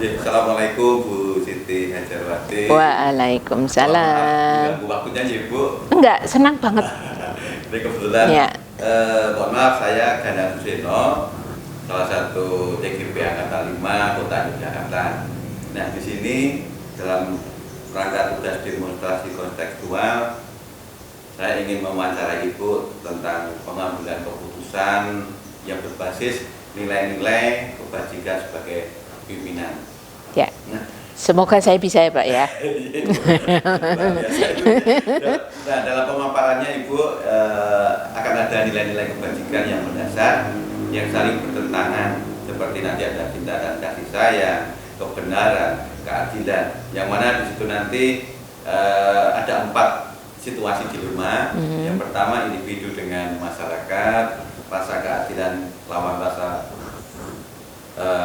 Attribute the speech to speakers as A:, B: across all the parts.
A: Assalamualaikum Bu Siti Hajarwati.
B: Waalaikumsalam.
A: Ganggu waktunya ya Bu?
B: Enggak, senang banget.
A: Ini kebetulan,
B: Ya.
A: mohon maaf, saya Ganda Suseno, salah satu TGP Angkatan 5 Kota Yogyakarta. Nah, di sini dalam rangka tugas demonstrasi kontekstual, saya ingin mewawancarai Ibu tentang pengambilan keputusan yang berbasis nilai-nilai kebajikan sebagai pimpinan.
B: Ya.
A: Nah,
B: Semoga saya bisa ya Pak ya.
A: Nah, dalam pemaparannya Ibu akan ada nilai-nilai kebajikan yang mendasar yang saling bertentangan, seperti nanti ada cinta dan kasih sayang, kebenaran, keadilan, yang mana di situ nanti ada 4 situasi dilema. Yang pertama, individu dengan masyarakat, rasa keadilan lawan rasa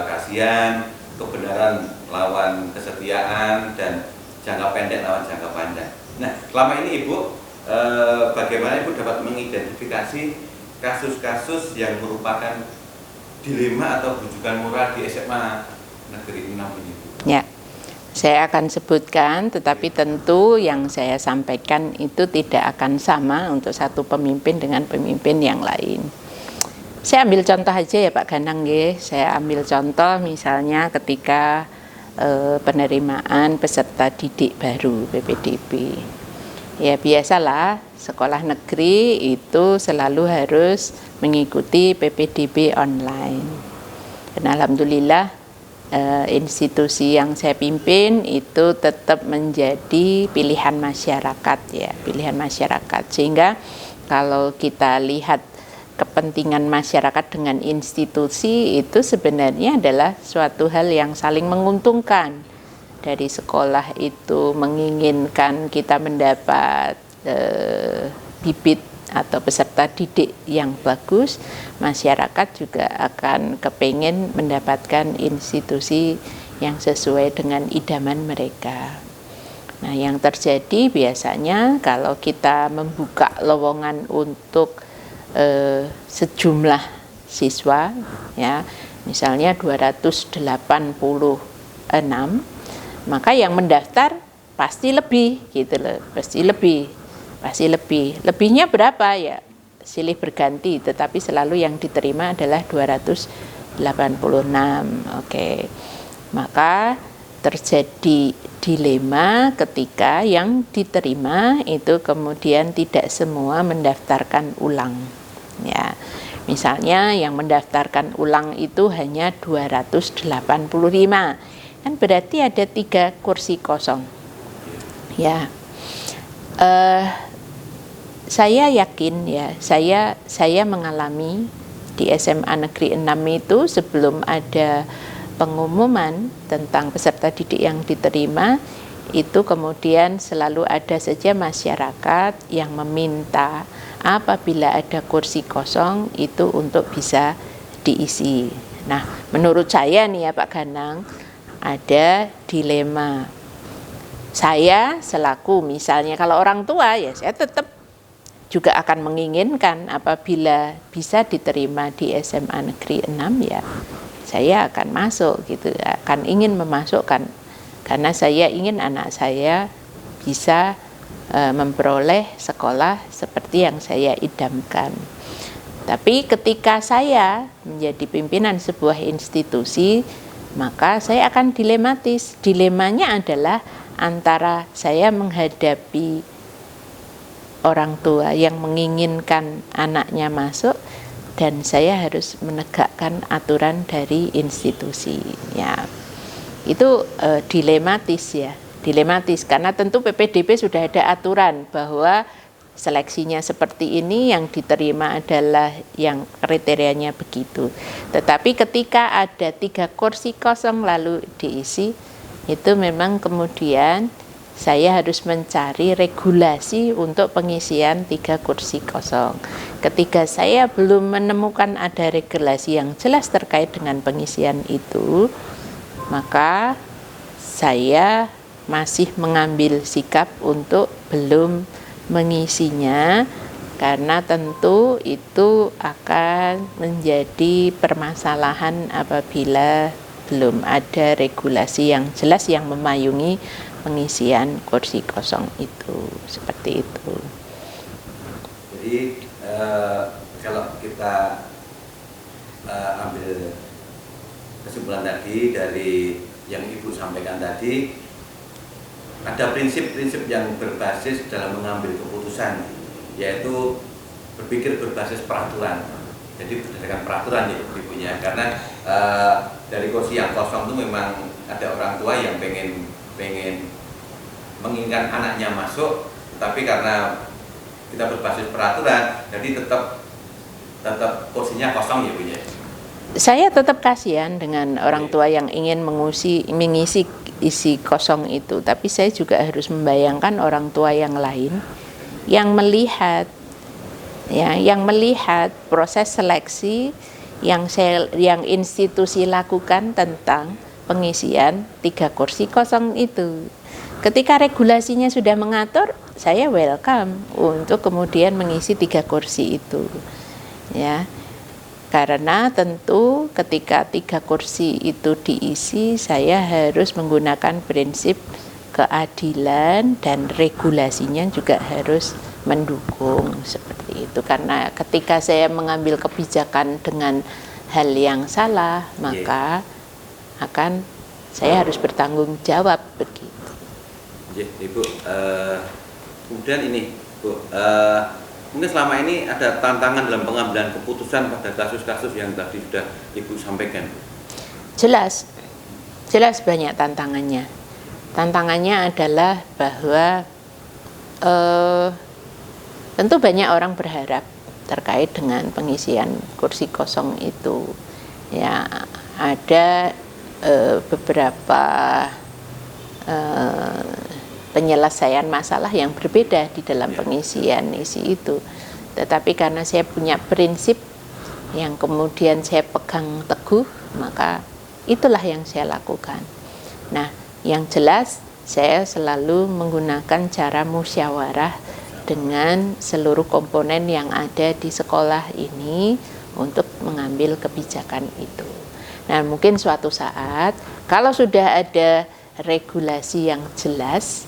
A: kasihan, kebenaran lawan kesetiaan, dan jangka pendek lawan jangka panjang. Nah, selama ini Ibu, bagaimana Ibu dapat mengidentifikasi kasus-kasus yang merupakan dilema atau rujukan moral di SMA Negeri 6 ini, Bu?
B: Ya. Saya akan sebutkan, tetapi tentu yang saya sampaikan itu tidak akan sama untuk satu pemimpin dengan pemimpin yang lain. Saya ambil contoh aja ya Pak Ganang ya. Saya ambil contoh misalnya ketika penerimaan peserta didik baru PPDB. Ya biasalah, sekolah negeri itu selalu harus mengikuti PPDB online. Dan alhamdulillah institusi yang saya pimpin itu tetap menjadi pilihan masyarakat ya, pilihan masyarakat. Sehingga kalau kita lihat kepentingan masyarakat dengan institusi itu sebenarnya adalah suatu hal yang saling menguntungkan. Dari sekolah itu menginginkan kita mendapat bibit atau peserta didik yang bagus, masyarakat juga akan kepengen mendapatkan institusi yang sesuai dengan idaman mereka. Nah, yang terjadi biasanya kalau kita membuka lowongan untuk sejumlah siswa, ya, misalnya 286, maka yang mendaftar pasti lebih, gitu loh, pasti lebih. Lebihnya berapa ya? Silih berganti, tetapi selalu yang diterima adalah 286. Oke. Maka terjadi dilema ketika yang diterima itu kemudian tidak semua mendaftarkan ulang. Ya. Misalnya yang mendaftarkan ulang itu hanya 285. Kan berarti ada 3 kursi kosong. Ya. Saya yakin ya, saya mengalami di SMA Negeri 6 itu sebelum ada pengumuman tentang peserta didik yang diterima, itu kemudian selalu ada saja masyarakat yang meminta apabila ada kursi kosong itu untuk bisa diisi. Nah, menurut saya nih ya Pak Ganang, ada dilema. Saya selaku misalnya kalau orang tua ya saya tetap juga akan menginginkan apabila bisa diterima di SMA Negeri 6 ya saya akan masuk gitu, akan ingin memasukkan karena saya ingin anak saya bisa memperoleh sekolah seperti yang saya idamkan. Tapi ketika saya menjadi pimpinan sebuah institusi, maka saya akan dilematis. Dilemanya adalah antara saya menghadapi orang tua yang menginginkan anaknya masuk dan saya harus menegakkan aturan dari institusi. Ya, itu dilematis ya, dilematis karena tentu PPDB sudah ada aturan bahwa seleksinya seperti ini, yang diterima adalah yang kriterianya begitu. Tetapi ketika ada 3 kursi kosong lalu diisi, itu memang kemudian saya harus mencari regulasi untuk pengisian 3 kursi kosong. Ketika saya belum menemukan ada regulasi yang jelas terkait dengan pengisian itu, maka saya masih mengambil sikap untuk belum mengisinya, karena tentu itu akan menjadi permasalahan apabila belum ada regulasi yang jelas yang memayungi pengisian kursi kosong itu, seperti itu.
A: Jadi kalau kita ambil kesimpulan tadi dari yang Ibu sampaikan tadi, ada prinsip-prinsip yang berbasis dalam mengambil keputusan, yaitu berpikir berbasis peraturan. Jadi berdasarkan peraturan ya Ibunya, karena dari kursi yang kosong itu memang ada orang tua yang pengen menginginkan anaknya masuk, tapi karena kita berbasis peraturan, jadi tetap kursinya kosong ya Bu ya.
B: Saya tetap kasihan dengan orang tua yang ingin mengisi isi kosong itu, tapi saya juga harus membayangkan orang tua yang lain yang melihat proses seleksi yang institusi lakukan tentang pengisian 3 kursi kosong itu. Ketika regulasinya sudah mengatur, saya welcome untuk kemudian mengisi 3 kursi itu. Ya. Karena tentu ketika 3 kursi itu diisi, saya harus menggunakan prinsip keadilan dan regulasinya juga harus mendukung seperti itu. Karena ketika saya mengambil kebijakan dengan hal yang salah, maka akan saya harus bertanggung jawab begitu.
A: Ibu, kemudian ini Bu, mungkin selama ini ada tantangan dalam pengambilan keputusan pada kasus-kasus yang tadi sudah Ibu sampaikan.
B: Jelas banyak tantangannya. Tantangannya adalah bahwa tentu banyak orang berharap terkait dengan pengisian kursi kosong itu. Ya, ada beberapa penyelesaian masalah yang berbeda di dalam pengisian isi itu. Tetapi karena saya punya prinsip yang kemudian saya pegang teguh, maka itulah yang saya lakukan. Nah, yang jelas saya selalu menggunakan cara musyawarah dengan seluruh komponen yang ada di sekolah ini untuk mengambil kebijakan itu. Nah, mungkin suatu saat kalau sudah ada regulasi yang jelas,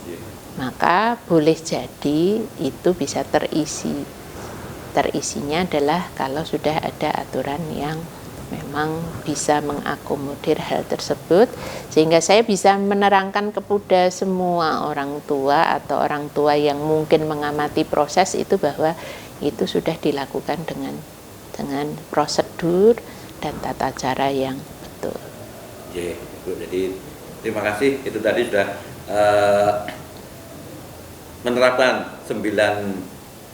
B: maka boleh jadi itu bisa terisi. Terisinya adalah kalau sudah ada aturan yang memang bisa mengakomodir hal tersebut, sehingga saya bisa menerangkan kepada semua orang tua atau orang tua yang mungkin mengamati proses itu bahwa itu sudah dilakukan dengan prosedur dan tata cara yang betul.
A: Jadi terima kasih, itu tadi sudah menerapkan 9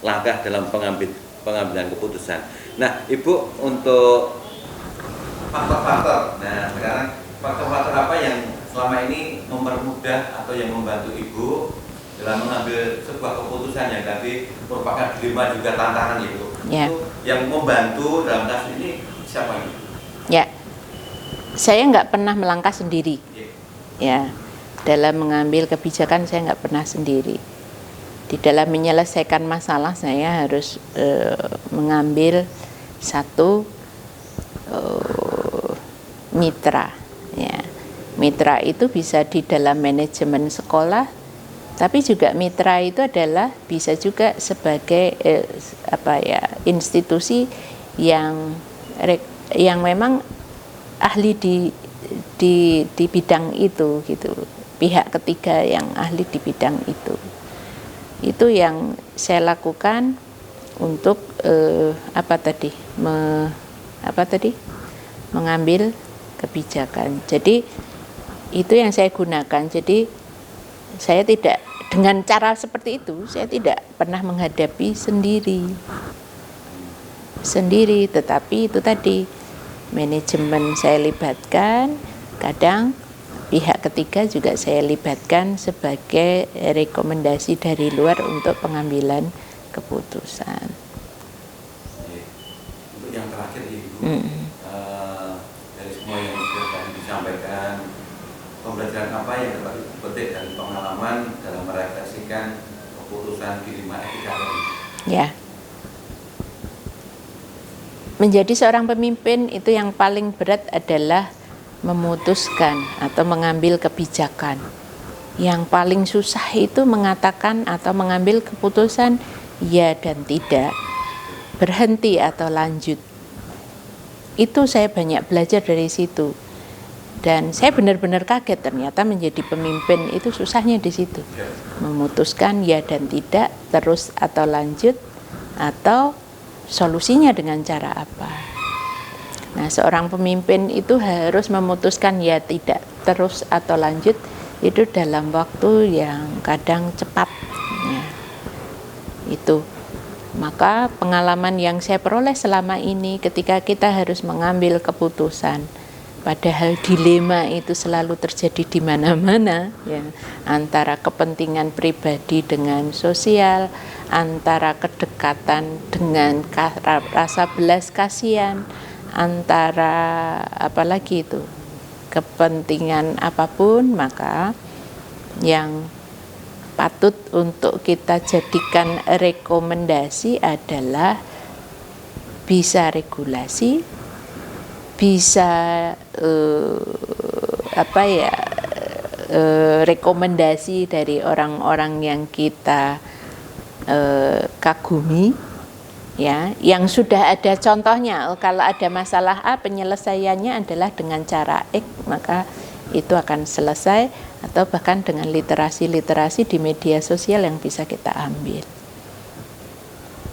A: langkah dalam pengambilan keputusan. Nah, Ibu, untuk faktor-faktor, nah sekarang faktor-faktor apa yang selama ini mempermudah atau yang membantu Ibu dalam mengambil sebuah keputusan yang tadi merupakan dilema juga tantangan itu?
B: Ya.
A: Itu yang membantu dalam kasus ini siapa ini?
B: Ya, saya nggak pernah melangkah sendiri. Ya, dalam mengambil kebijakan saya nggak pernah sendiri. Di dalam menyelesaikan masalah saya harus mengambil satu mitra. Ya, mitra itu bisa di dalam manajemen sekolah, tapi juga mitra itu adalah bisa juga sebagai institusi yang memang ahli di bidang itu gitu, pihak ketiga yang ahli di bidang itu yang saya lakukan untuk mengambil kebijakan. Jadi itu yang saya gunakan. Jadi saya tidak, dengan cara seperti itu saya tidak pernah menghadapi sendiri, tetapi itu tadi manajemen saya libatkan, kadang pihak ketiga juga saya libatkan sebagai rekomendasi dari luar untuk pengambilan keputusan.
A: Untuk yang terakhir Ibu, dari semua yang sudah disampaikan, pembelajaran apa yang dapat dipetik dari pengalaman dalam merefleksikan keputusan dilema etika tadi?
B: Ya. Menjadi seorang pemimpin itu yang paling berat adalah memutuskan atau mengambil kebijakan. Yang paling susah itu mengatakan atau mengambil keputusan ya dan tidak, berhenti atau lanjut. Itu saya banyak belajar dari situ. Dan saya benar-benar kaget ternyata menjadi pemimpin itu susahnya di situ. Memutuskan ya dan tidak, terus atau lanjut, atau solusinya dengan cara apa. Nah, seorang pemimpin itu harus memutuskan ya tidak, terus atau lanjut itu dalam waktu yang kadang cepat. Ya, itu. Maka pengalaman yang saya peroleh selama ini ketika kita harus mengambil keputusan, padahal dilema itu selalu terjadi di mana-mana, ya, antara kepentingan pribadi dengan sosial, antara kedekatan dengan rasa belas kasihan, antara apalagi itu kepentingan apapun, maka yang patut untuk kita jadikan rekomendasi adalah bisa regulasi, bisa rekomendasi dari orang-orang yang kita kagumi, ya, yang sudah ada contohnya. Kalau ada masalah A, penyelesaiannya adalah dengan cara X, maka itu akan selesai, atau bahkan dengan literasi-literasi di media sosial yang bisa kita ambil.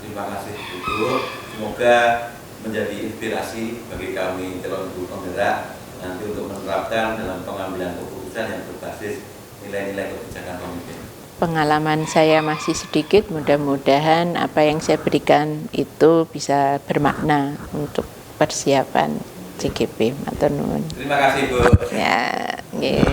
A: Terima kasih Ibu, semoga menjadi inspirasi bagi kami calon guru penggerak nanti untuk menerapkan dalam pengambilan keputusan yang berbasis nilai-nilai kebijakan pemimpin.
B: Pengalaman saya masih sedikit, mudah-mudahan apa yang saya berikan itu bisa bermakna untuk persiapan CGP. Matur nuwun.
A: Terima kasih Bu.
B: Ya, nggih.